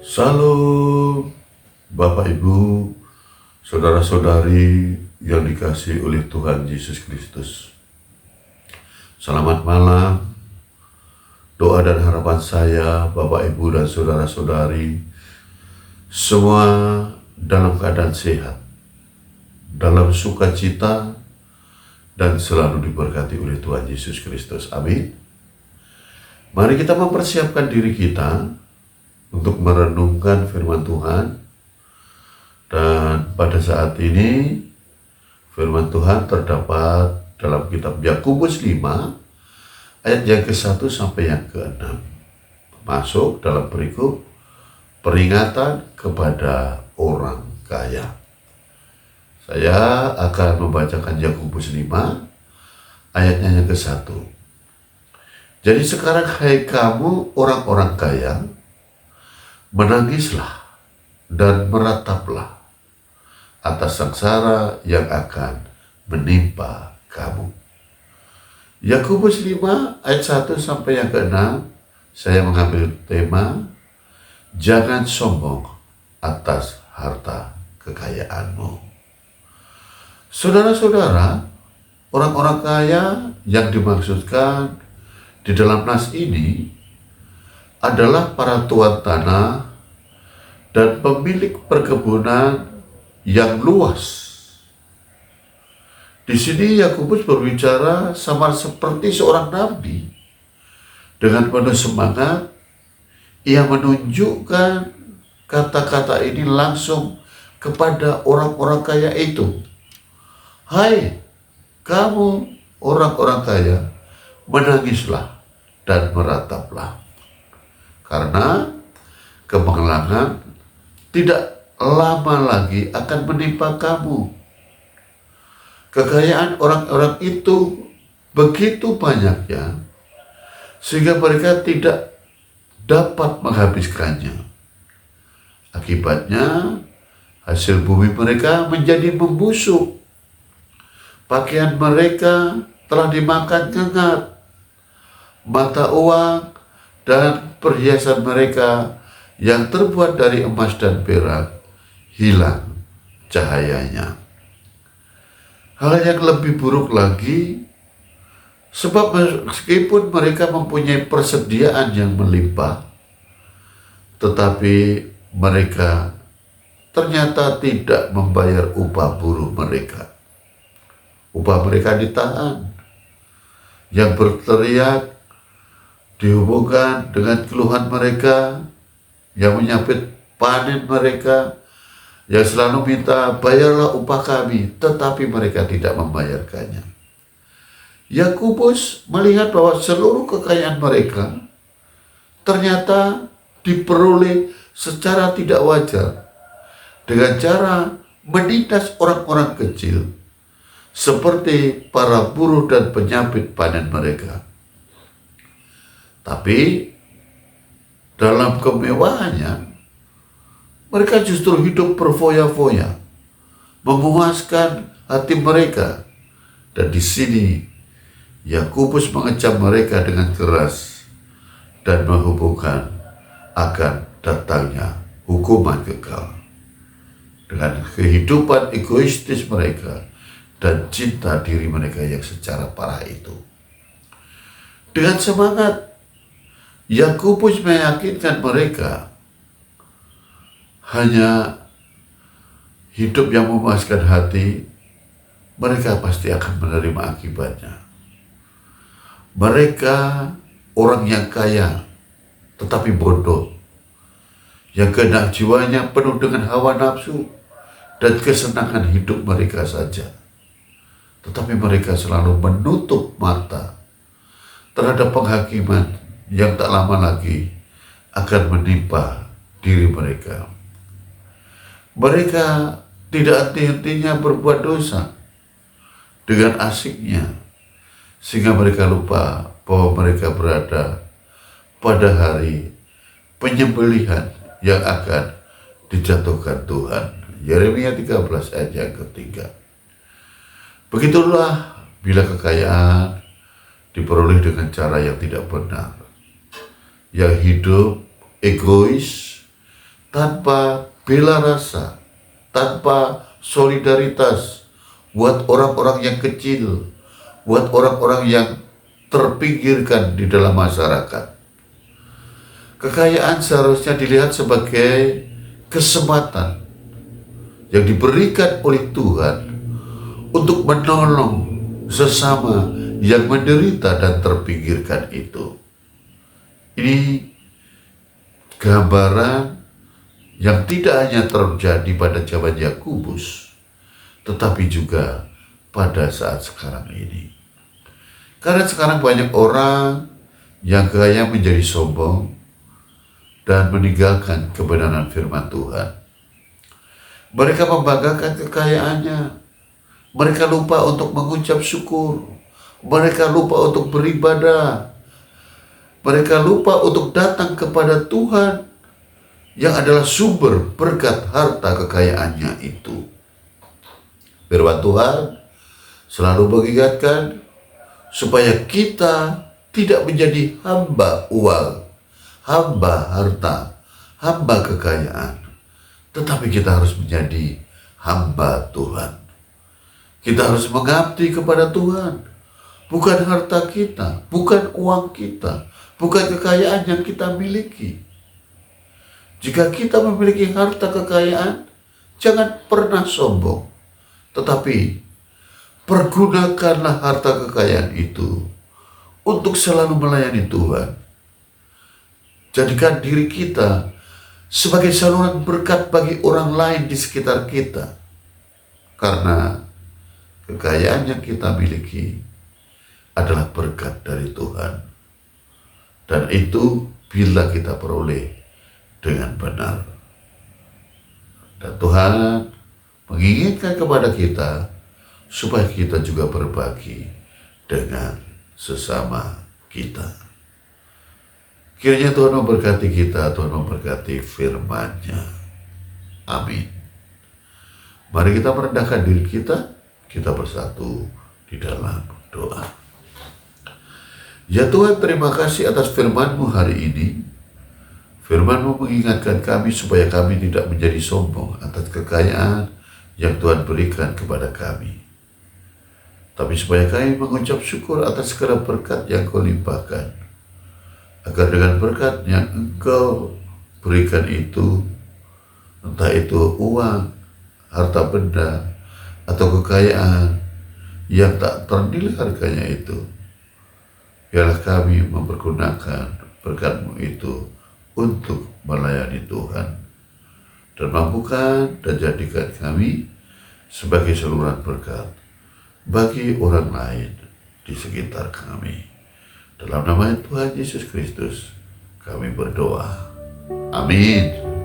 Salam Bapak Ibu, saudara-saudari yang dikasihi oleh Tuhan Yesus Kristus. Selamat malam. Doa dan harapan saya, Bapak Ibu dan saudara-saudari, semua dalam keadaan sehat, dalam sukacita, dan selalu diberkati oleh Tuhan Yesus Kristus. Amin. Mari kita mempersiapkan diri kita untuk merenungkan firman Tuhan. Dan pada saat ini firman Tuhan terdapat dalam kitab Yakobus 5 ayat yang ke-1 sampai yang ke-6, masuk dalam berikut peringatan kepada orang kaya. Saya akan membacakan Yakobus 5 ayatnya yang ke-1. Jadi sekarang hai kamu orang-orang kaya, menangislah dan merataplah atas sengsara yang akan menimpa kamu. Yakobus 5 ayat 1 sampai yang ke-6, saya mengambil tema jangan sombong atas harta kekayaanmu. Saudara-saudara, orang-orang kaya yang dimaksudkan di dalam nas ini adalah para tuan tanah dan pemilik perkebunan yang luas. Di sini Yakobus berbicara sama seperti seorang nabi. Dengan penuh semangat, ia menunjukkan kata-kata ini langsung kepada orang-orang kaya itu. Hai, kamu orang-orang kaya, menangislah dan merataplah. Karena kemenangan tidak lama lagi akan menimpa kamu. Kekayaan orang-orang itu begitu banyaknya sehingga mereka tidak dapat menghabiskannya. Akibatnya hasil bumi mereka menjadi membusuk. Pakaian mereka telah dimakan ngengat. Mata uang dan perhiasan mereka yang terbuat dari emas dan perak hilang cahayanya. Hal yang lebih buruk lagi, sebab meskipun mereka mempunyai persediaan yang melimpah, tetapi mereka ternyata tidak membayar upah buruh mereka. Upah mereka ditahan. Yang berteriak dihubungkan dengan keluhan mereka yang menyambut panen mereka, yang selalu minta bayarlah upah kami, tetapi mereka tidak membayarkannya. Yakobus melihat bahwa seluruh kekayaan mereka ternyata diperoleh secara tidak wajar dengan cara menindas orang-orang kecil seperti para buruh dan penyambit panen mereka. Tapi dalam kemewahannya, mereka justru hidup berfoya-foya, memuaskan hati mereka. Dan di sini Yakobus mengecam mereka dengan keras dan menghubungkan akan datangnya hukuman kekal dengan kehidupan egoistis mereka dan cinta diri mereka yang secara parah itu. Dengan semangat, Yakobus meyakinkan mereka hanya hidup yang memuaskan hati, mereka pasti akan menerima akibatnya. Mereka orang yang kaya, tetapi bodoh, yang kehendak jiwanya penuh dengan hawa nafsu dan kesenangan hidup mereka saja. Tetapi mereka selalu menutup mata terhadap penghakiman yang tak lama lagi akan menimpa diri mereka. Mereka tidak henti-hentinya berbuat dosa dengan asiknya, sehingga mereka lupa bahwa mereka berada pada hari penyembelihan yang akan dijatuhkan Tuhan. Yeremia 13 ayat yang ketiga. Begitulah bila kekayaan diperoleh dengan cara yang tidak benar, yang hidup egois, tanpa bela rasa, tanpa solidaritas buat orang-orang yang kecil, buat orang-orang yang terpinggirkan di dalam masyarakat. Kekayaan seharusnya dilihat sebagai kesempatan yang diberikan oleh Tuhan untuk menolong sesama yang menderita dan terpinggirkan itu. Ini gambaran yang tidak hanya terjadi pada zaman Yakobus, tetapi juga pada saat sekarang ini. Karena sekarang banyak orang yang kaya menjadi sombong dan meninggalkan kebenaran firman Tuhan. Mereka membanggakan kekayaannya. Mereka lupa untuk mengucap syukur. Mereka lupa untuk beribadah. Mereka lupa untuk datang kepada Tuhan yang adalah sumber berkat harta kekayaannya itu. Firman Tuhan selalu mengingatkan supaya kita tidak menjadi hamba uang, hamba harta, hamba kekayaan, tetapi kita harus menjadi hamba Tuhan. Kita harus mengabdi kepada Tuhan, bukan harta kita, bukan uang kita, bukan kekayaan yang kita miliki. Jika kita memiliki harta kekayaan, jangan pernah sombong, tetapi pergunakanlah harta kekayaan itu untuk selalu melayani Tuhan. Jadikan diri kita sebagai saluran berkat bagi orang lain di sekitar kita. Karena kekayaan yang kita miliki adalah berkat dari Tuhan. Dan itu bila kita peroleh dengan benar. Dan Tuhan menginginkan kepada kita supaya kita juga berbagi dengan sesama kita. Kiranya Tuhan memberkati kita, Tuhan memberkati firman-Nya. Amin. Mari kita merendahkan diri kita bersatu di dalam doa. Ya Tuhan, terima kasih atas firman-Mu hari ini. Firman-Mu mengingatkan kami supaya kami tidak menjadi sombong atas kekayaan yang Tuhan berikan kepada kami. Tapi supaya kami mengucap syukur atas segala berkat yang Kau limpahkan. Agar dengan berkat yang Engkau berikan itu, entah itu uang, harta benda, atau kekayaan yang tak ternilai harganya itu, biarlah kami mempergunakan berkat-Mu itu untuk melayani Tuhan. Dan mampukan dan jadikan kami sebagai saluran berkat bagi orang lain di sekitar kami. Dalam nama Tuhan Yesus Kristus, kami berdoa. Amin.